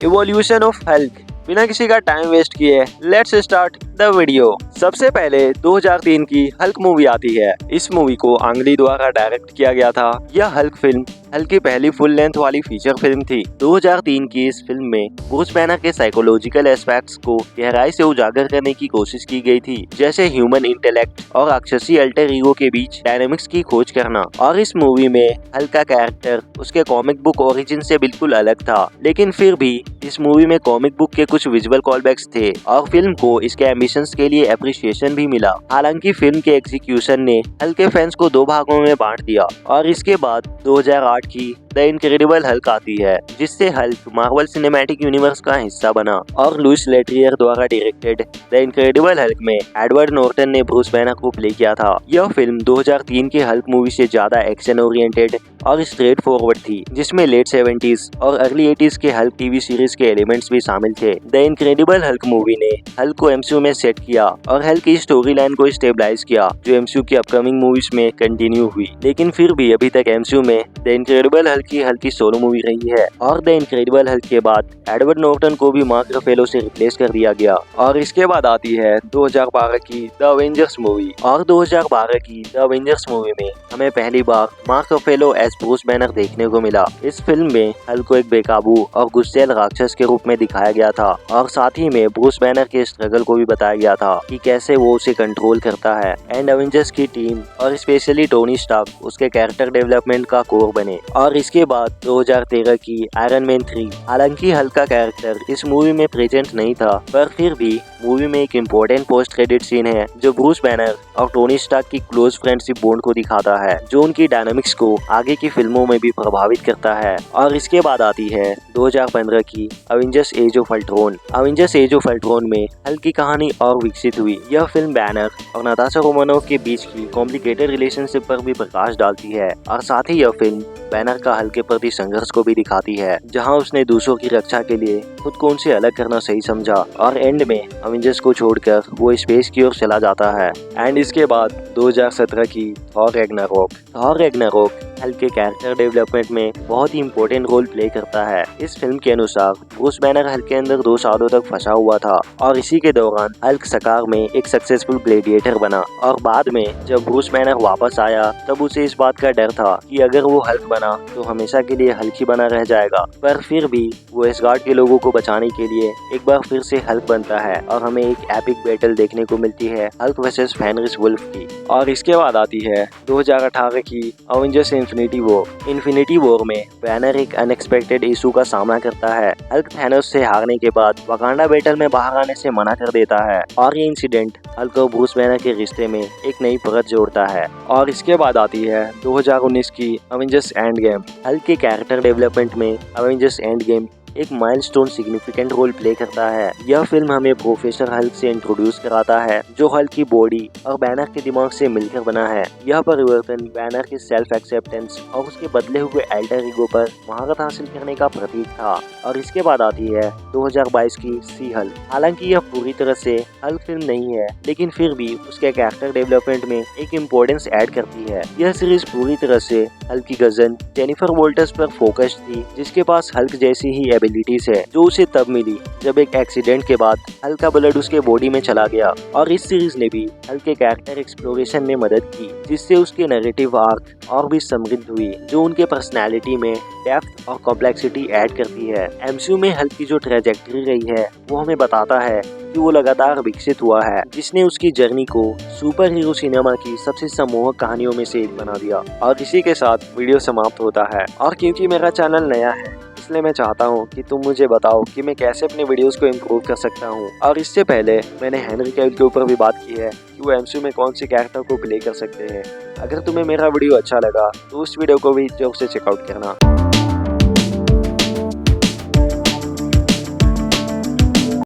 Evolution of Hulk. बिना किसी का टाइम वेस्ट किए लेट्स स्टार्ट द वीडियो। सबसे पहले 2003 की हल्क मूवी आती है। इस मूवी को अंग ली द्वारा डायरेक्ट किया गया था। यह हल्क फिल्म हल्क की पहली फुल लेंथ वाली फीचर फिल्म थी। 2003 की इस फिल्म में ब्रूस बैनर के साइकोलॉजिकल एस्पेक्ट्स को गहराई से उजागर करने की कोशिश की गई थी, जैसे ह्यूमन इंटेलेक्ट और राक्षसी अल्टर ईगो के बीच डायनामिक्स की खोज करना। और इस मूवी में हल्क का कैरेक्टर उसके कॉमिक बुक ओरिजिन से बिल्कुल अलग था, लेकिन फिर भी इस मूवी में कॉमिक बुक के कुछ विजुअल कॉलबैक्स थे और फिल्म को इसके एम्बिशंस के लिए अप्रिशिएशन भी मिला। हालांकि फिल्म के एग्जीक्यूशन ने हल्क के फैंस को दो भागों में बांट दिया। और इसके बाद 2008 की द इनक्रेडिबल हल्क आती है, जिससे हल्क मार्वल सिनेमैटिक यूनिवर्स का हिस्सा बना। और लुइस लेट्रियर द्वारा डायरेक्टेड द इनक्रेडिबल हल्क में एडवर्ड नॉर्टन ने ब्रूस बैनर को प्ले किया था। यह फिल्म 2003 के हल्क मूवी से ज्यादा एक्शन ओरिएंटेड और स्ट्रेट फॉरवर्ड थी, जिसमें लेट 70s और अर्ली 80s के हल्क टीवी सीरीज के एलिमेंट्स भी शामिल थे। द इनक्रेडिबल हल्क मूवी ने हल्क को एमसीयू में सेट किया और हल्क की स्टोरी लाइन को स्टेबलाइज किया, जो एमसीयू की अपकमिंग मूवीज में कंटिन्यू हुई। लेकिन फिर भी अभी तक एमसीयू में द इनक्रेडिबल हल्क की सोलो मूवी रही है। और द इनक्रेडिबल हल्क के बाद एडवर्ड नॉर्टन को भी मार्क रफेलो से रिप्लेस कर दिया गया। और इसके बाद आती है 2012 की द अवेंजर्स मूवी। और 2012 की द अवेंजर्स मूवी में हमें पहली बार Mark Ruffalo as Bruce Banner देखने को मिला। इस फिल्म में हल्क को एक बेकाबू और गुस्सैल राक्षस के रूप में दिखाया गया था, और साथ ही में ब्रूस बैनर के स्ट्रगल को भी बताया गया था कि कैसे वो उसे कंट्रोल करता है। एंड अवेंजर्स की टीम और स्पेशली टोनी स्टार्क उसके कैरेक्टर डेवलपमेंट का कोर बने। और इसके बाद 2013 की आयरन मैन 3। हालांकि हल्क का कैरेक्टर इस मूवी में प्रेजेंट नहीं था, पर फिर भी मूवी में एक इम्पोर्टेंट पोस्ट क्रेडिट सीन है जो ब्रूस बैनर और टोनी स्टार्क की क्लोज फ्रेंडशिप बॉन्ड को दिखाता है, जो उनकी डायनामिक्स को आगे की फिल्मों में भी प्रभावित करता है। और इसके बाद आती है 2015 की Avengers as of Ultron. Avengers as of Ultron में हल्क की कहानी और विकसित हुई। यह फिल्म बैनर और नताशा रोमानोफ के बीच की कॉम्प्लिकेटेड रिलेशनशिप पर भी प्रकाश डालती है, और साथ ही यह फिल्म बैनर का हल्क के प्रति संघर्ष को भी दिखाती है, जहां उसने दूसरों की रक्षा के लिए खुद को उनसे अलग करना सही समझा। और एंड में अवेंजर्स को छोड़कर वो स्पेस की ओर चला जाता है। एंड इसके बाद 2017 की Thor Ragnarok. Thor Ragnarok Hulk के कैरेक्टर डेवलपमेंट में बहुत ही इम्पोर्टेंट रोल प्ले करता है। इस फिल्म के अनुसार ब्रूस बैनर हल्क के अंदर 2 सालों तक फंसा हुआ था, और इसी के दौरान हल्क सकार में एक सक्सेसफुल ग्लेडिएटर बना। और बाद में जब ब्रूस बैनर वापस आया, तब उसे इस बात का डर था कि अगर वो हल्क बना तो हमेशा के लिए हल्क ही बना रह जाएगा। पर फिर भी वो एसगार्ड के लोगों को बचाने के लिए एक बार फिर से हल्क बनता है, और हमें एक एपिक बैटल देखने को मिलती है हल्क वर्सेस फेनरिस वुल्फ की। और इसके बाद आती है 2018 की Avengers infinity war. Infinity war में बैनर एक अनएक्सपेक्टेड इशू का सामना करता है। हल्क थैनोस से हारने के बाद वकांडा बैटल में बाहर आने से मना कर देता है, और ये इंसिडेंट हल्क और ब्रूस बैनर के रिश्ते में एक नई परत जोड़ता है। और इसके बाद आती है 2019 की अवेंजर्स एंड गेम। हल्क के कैरेक्टर डेवलपमेंट में अवेंजर्स एंड गेम एक माइलस्टोन सिग्निफिकेंट रोल प्ले करता है। यह फिल्म हमें प्रोफेसर हल्क से इंट्रोड्यूस कराता है, जो हल्क की बॉडी और बैनर के दिमाग से मिलकर बना है। यह परिवर्तन बैनर की सेल्फ एक्सेप्टेंस और उसके बदले हुए अल्टर ईगो पर महारत हासिल करने का प्रतीक था। और इसके बाद आती है 2022 की सी हल्क। हालांकि यह पूरी तरह से हल्क फिल्म नहीं है, लेकिन फिर भी उसके कैरेक्टर डेवलपमेंट में एक इम्पोर्टेंस ऐड करती है। यह सीरीज पूरी तरह से हल्क की कजन जेनिफर वोल्टर्स पर फोकस्ड थी, जिसके पास हल्क जैसी ही एबिलिटीज है, जो उसे तब मिली जब एक एक्सीडेंट के बाद हल्क का ब्लड उसके बॉडी में चला गया। और इस सीरीज ने भी हल्क के कैरेक्टर एक्सप्लोरेशन में मदद की, जिससे उसके नैरेटिव आर्क और भी समृद्ध हुई, जो उनके पर्सनैलिटी में डेप्थ और कॉम्प्लेक्सिटी ऐड करती है। एमसीयू में हल्क की जो ट्रेजेक्टरी रही है, वो हमें बताता है कि वो लगातार विकसित हुआ है, जिसने उसकी जर्नी को सुपर हीरो सिनेमा की सबसे सम्मोहक कहानियों में से एक बना दिया। और इसी के साथ वीडियो समाप्त होता है। और क्योंकि मेरा चैनल नया है, इसलिए मैं चाहता हूँ कि तुम मुझे बताओ कि मैं कैसे अपने वीडियोस को इम्प्रूव कर सकता हूँ। और इससे पहले मैंने हेनरी कैविल के ऊपर भी बात की है कि वो एमसीयू में कौन से कैरेक्टर को प्ले कर सकते हैं। अगर तुम्हें मेरा वीडियो अच्छा लगा तो उस वीडियो को भी जरूर से चेकआउट करना।